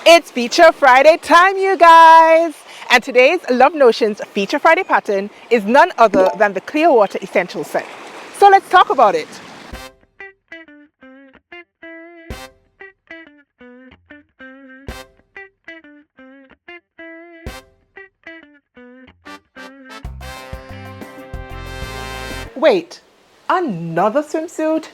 It's Feature Friday time, you guys! And today's Love Notions Feature Friday pattern is none other than the Clearwater Essential set. So let's talk about it. Wait, another swimsuit?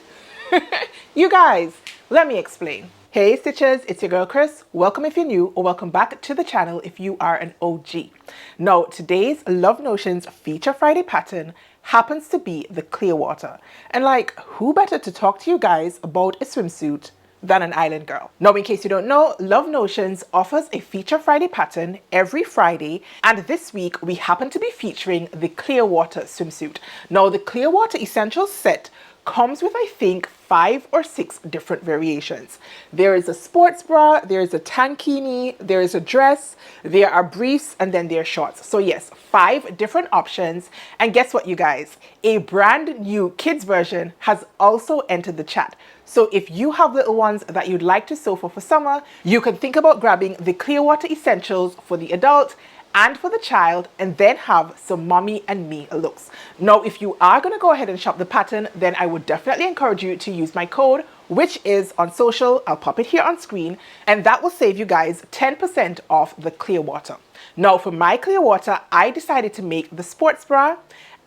You guys, let me explain. Hey Stitches, it's your girl Chris. Welcome if you're new, or welcome back to the channel if you are an OG. Now, today's Love Notions Feature Friday pattern happens to be the Clearwater. And like, who better to talk to you guys about a swimsuit than an island girl? Now, in case you don't know, Love Notions offers a Feature Friday pattern every Friday, and this week we happen to be featuring the Clearwater swimsuit. Now, the Clearwater Essentials set comes with, I think, 5 or 6 different variations. There is a sports bra, there is a tankini, there is a dress, there are briefs, and then there are shorts. So yes, 5 different options. And guess what, you guys? A brand new kids version has also entered the chat. So if you have little ones that you'd like to sew for summer, you can think about grabbing the Clearwater Essentials for the adult and for the child, and then have some mommy and me looks. Now, if you are going to go ahead and shop the pattern, then I would definitely encourage you to use my code, which is on social. I'll pop it here on screen, and that will save you guys 10% off the Clearwater. Now, for my Clearwater, I decided to make the sports bra,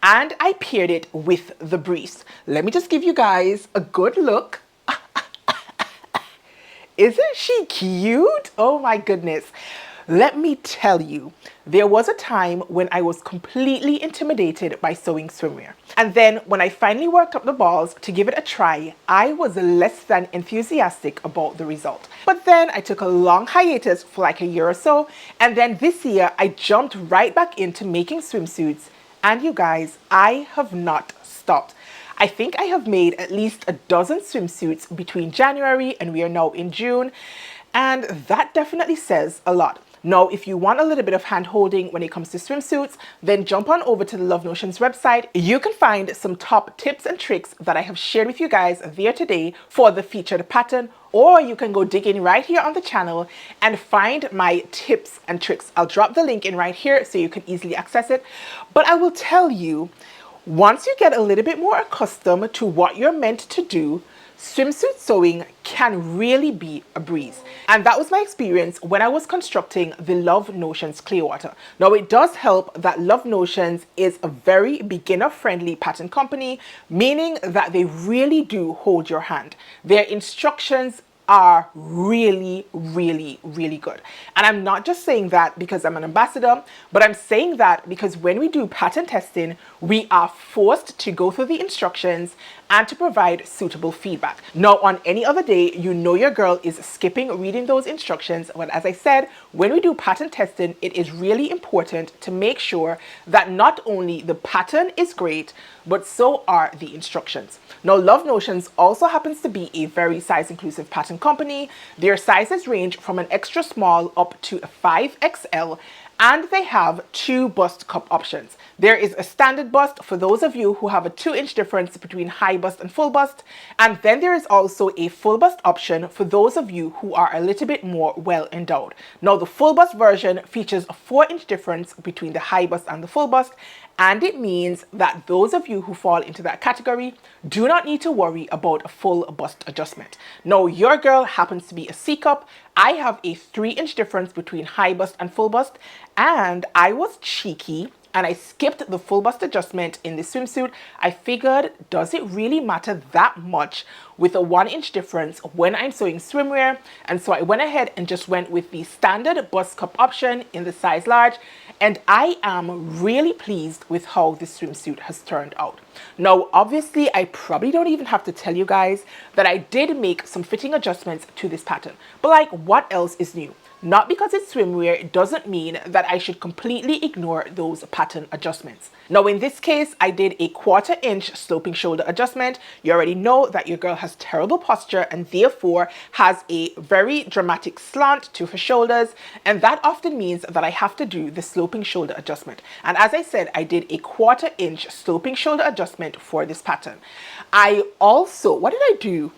and I paired it with the briefs. Let me just give you guys a good look. Isn't she cute? Oh my goodness. Let me tell you, there was a time when I was completely intimidated by sewing swimwear. And then when I finally worked up the balls to give it a try, I was less than enthusiastic about the result. But then I took a long hiatus for like a year or so, and then this year I jumped right back into making swimsuits, and you guys, I have not stopped. I think I have made at least a dozen swimsuits between January and we are now in June, and that definitely says a lot. Now, if you want a little bit of hand holding when it comes to swimsuits, then jump on over to the Love Notions website. You can find some top tips and tricks that I have shared with you guys there today for the featured pattern, or you can go dig in right here on the channel and find my tips and tricks. I'll drop the link in right here so you can easily access it. But I will tell you, once you get a little bit more accustomed to what you're meant to do, swimsuit sewing can really be a breeze. And that was my experience when I was constructing the Love Notions Clearwater. Now, it does help that Love Notions is a very beginner-friendly pattern company, meaning that they really do hold your hand. Their instructions are really good. And I'm not just saying that because I'm an ambassador, but I'm saying that because when we do pattern testing, we are forced to go through the instructions and to provide suitable feedback. Now, on any other day, you know your girl is skipping reading those instructions. But as I said, when we do pattern testing, it is really important to make sure that not only the pattern is great, but so are the instructions. Now, Love Notions also happens to be a very size inclusive pattern company. Their sizes range from an extra small up to a 5XL, and they have 2 bust cup options. There is a standard bust for those of you who have a 2-inch difference between high bust and full bust, and then there is also a full bust option for those of you who are a little bit more well endowed. Now, the full bust version features a 4-inch difference between the high bust and the full bust, and it means that those of you who fall into that category do not need to worry about a full bust adjustment. Now, your girl happens to be a C cup. I have a 3-inch difference between high bust and full bust, and I was cheeky and I skipped the full bust adjustment in the swimsuit. I figured, does it really matter that much with a 1-inch difference when I'm sewing swimwear? And so I went ahead and just went with the standard bust cup option in the size large, and I am really pleased with how this swimsuit has turned out. Now, obviously, I probably don't even have to tell you guys that I did make some fitting adjustments to this pattern. But like, what else is new? Not because it's swimwear doesn't mean that I should completely ignore those pattern adjustments. Now, in this case, I did a 1/4 inch sloping shoulder adjustment. You already know that your girl has terrible posture and therefore has a very dramatic slant to her shoulders. And that often means that I have to do the sloping shoulder adjustment. And as I said, I did a 1/4 inch sloping shoulder adjustment for this pattern. I also, what did I do?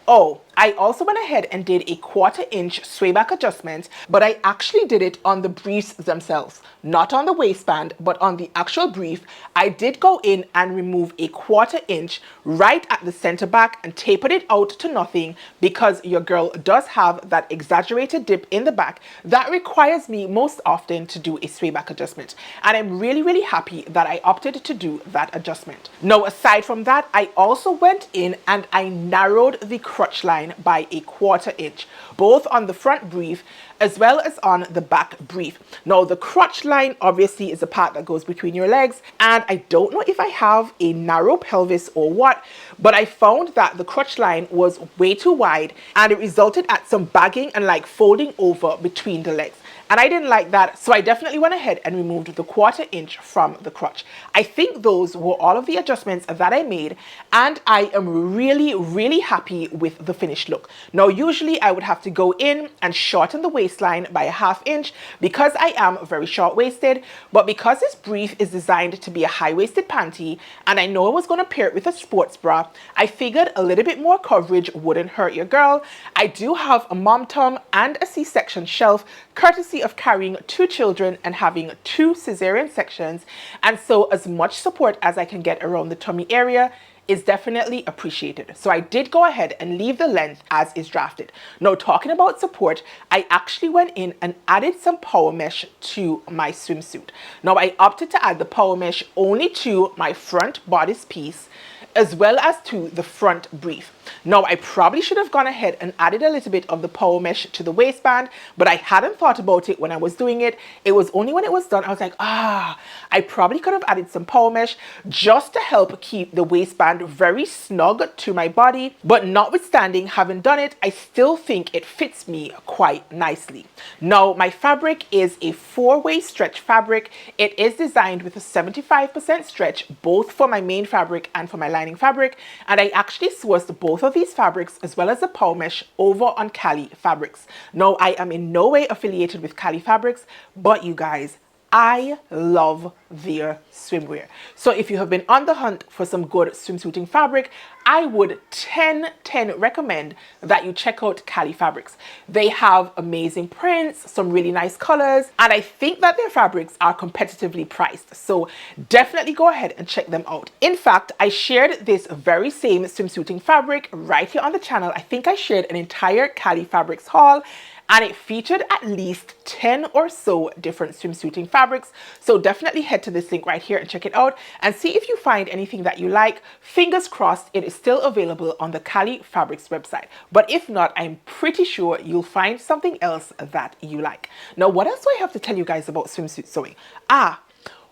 Oh, I also went ahead and did a 1/4 inch sway back adjustment, but I actually did it on the briefs themselves, not on the waistband, but on the actual brief. I did go in and remove a 1/4 inch right at the center back and tapered it out to nothing, because your girl does have that exaggerated dip in the back that requires me most often to do a sway back adjustment. And I'm really happy that I opted to do that adjustment. Now, aside from that, I also went in and I narrowed the crotch line by a 1/4 inch, both on the front brief as well as on the back brief. Now, the crotch line obviously is the part that goes between your legs, and I don't know if I have a narrow pelvis or what, but I found that the crotch line was way too wide and it resulted at some bagging and like folding over between the legs. And I didn't like that, so I definitely went ahead and removed the 1/4 inch from the crotch. I think those were all of the adjustments that I made, and I am really happy with the finished look. Now, usually I would have to go in and shorten the waistline by a 1/2 inch because I am very short-waisted, but because this brief is designed to be a high-waisted panty, and I know I was going to pair it with a sports bra, I figured a little bit more coverage wouldn't hurt your girl. I do have a mom tum and a C-section shelf, courtesy of carrying 2 children and having 2 cesarean sections, and so as much support as I can get around the tummy area is definitely appreciated. So I did go ahead and leave the length as is drafted. Now, talking about support, I actually went in and added some power mesh to my swimsuit. Now, I opted to add the power mesh only to my front bodice piece as well as to the front brief. Now, I probably should have gone ahead and added a little bit of the power mesh to the waistband, but I hadn't thought about it when I was doing it. It was only when it was done, I was like, I probably could have added some power mesh just to help keep the waistband very snug to my body. But notwithstanding having done it, I still think it fits me quite nicely. Now, my fabric is a 4-way stretch fabric. It is designed with a 75% stretch, both for my main fabric and for my lining fabric. And I actually sourced both of these fabrics as well as the power mesh over on Cali Fabrics. Now, I am in no way affiliated with Cali Fabrics, but you guys, I love their swimwear. So if you have been on the hunt for some good swimsuiting fabric, I would 10 recommend that you check out Cali Fabrics. They have amazing prints, some really nice colors, and I think that their fabrics are competitively priced. So definitely go ahead and check them out. In fact, I shared this very same swimsuiting fabric right here on the channel. I think I shared an entire Cali Fabrics haul, and it featured at least 10 or so different swimsuiting fabrics. So definitely head to this link right here and check it out and see if you find anything that you like. Fingers crossed it is still available on the Cali Fabrics website. But if not, I'm pretty sure you'll find something else that you like. Now, what else do I have to tell you guys about swimsuit sewing?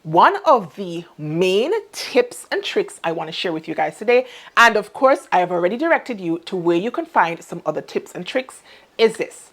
One of the main tips and tricks I want to share with you guys today, and of course I have already directed you to where you can find some other tips and tricks, is this.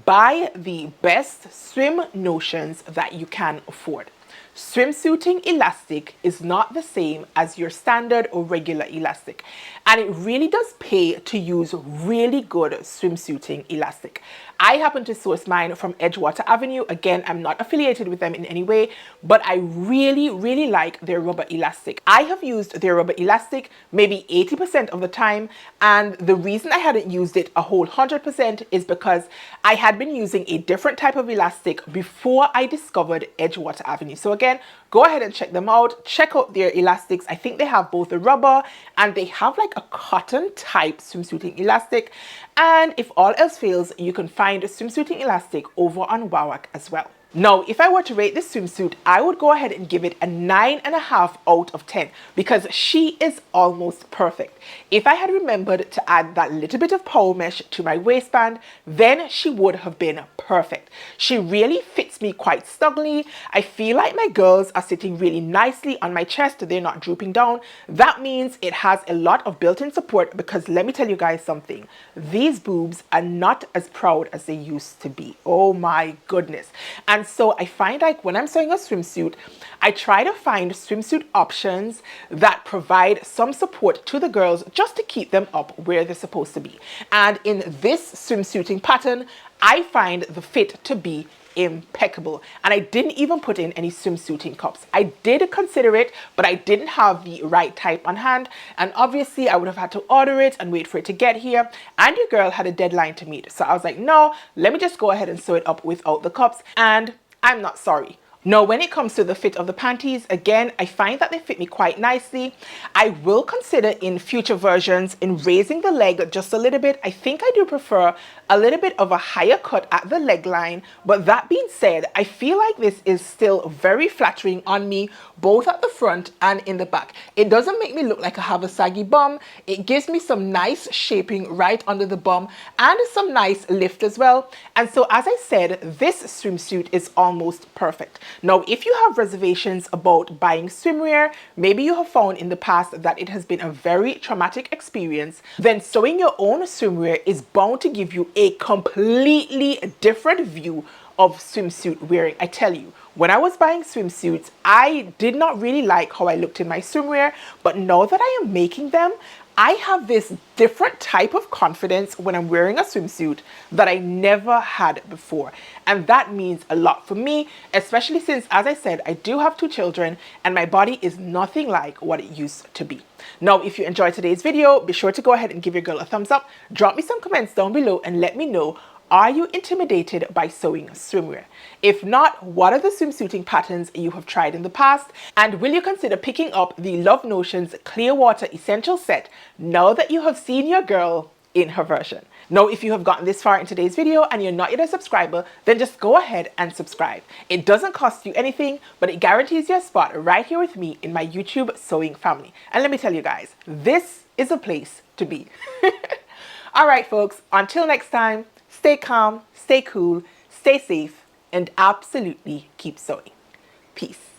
Buy the best swim notions that you can afford. Swimsuiting elastic is not the same as your standard or regular elastic, and it really does pay to use really good swimsuiting elastic. I happen to source mine from Edgewater Avenue. Again, I'm not affiliated with them in any way, but I really like their rubber elastic. I have used their rubber elastic maybe 80% of the time, and the reason I hadn't used it a whole 100% is because I had been using a different type of elastic before I discovered Edgewater Avenue. So again, go ahead and check them out. Check out their elastics. I think they have both the rubber and they have like a cotton type swimsuiting elastic. And if all else fails, you can find a swimsuiting elastic over on Wawak as well. Now, if I were to rate this swimsuit, I would go ahead and give it a 9.5 out of 10 because she is almost perfect. If I had remembered to add that little bit of power mesh to my waistband, then she would have been perfect. She really fits me quite snugly. I feel like my girls are sitting really nicely on my chest. They're not drooping down. That means it has a lot of built-in support because let me tell you guys something. These boobs are not as proud as they used to be. Oh my goodness. And so I find like when I'm sewing a swimsuit, I try to find swimsuit options that provide some support to the girls just to keep them up where they're supposed to be. And in this swimsuiting pattern, I find the fit to be impeccable. And I didn't even put in any swimsuiting cups. I did consider it, but I didn't have the right type on hand. And obviously I would have had to order it and wait for it to get here. And your girl had a deadline to meet. So I was like, no, let me just go ahead and sew it up without the cups. And I'm not sorry. Now, when it comes to the fit of the panties, again, I find that they fit me quite nicely. I will consider in future versions in raising the leg just a little bit. I think I do prefer a little bit of a higher cut at the leg line. But that being said, I feel like this is still very flattering on me, both at the front and in the back. It doesn't make me look like I have a saggy bum. It gives me some nice shaping right under the bum and some nice lift as well. And so, as I said, this swimsuit is almost perfect. Now, if you have reservations about buying swimwear, maybe you have found in the past that it has been a very traumatic experience, then sewing your own swimwear is bound to give you a completely different view of swimsuit wearing. I tell you, when I was buying swimsuits, I did not really like how I looked in my swimwear, but now that I am making them, I have this different type of confidence when I'm wearing a swimsuit that I never had before. And that means a lot for me, especially since, as I said, I do have 2 children and my body is nothing like what it used to be. Now, if you enjoyed today's video, be sure to go ahead and give your girl a thumbs up. Drop me some comments down below and let me know, are you intimidated by sewing swimwear? If not, what are the swimsuiting patterns you have tried in the past? And will you consider picking up the Love Notions Clear Water Essential Set now that you have seen your girl in her version? Now, if you have gotten this far in today's video and you're not yet a subscriber, then just go ahead and subscribe. It doesn't cost you anything, but it guarantees you a spot right here with me in my YouTube sewing family. And let me tell you guys, this is a place to be. All right, folks, until next time, stay calm, stay cool, stay safe, and absolutely keep sewing. Peace.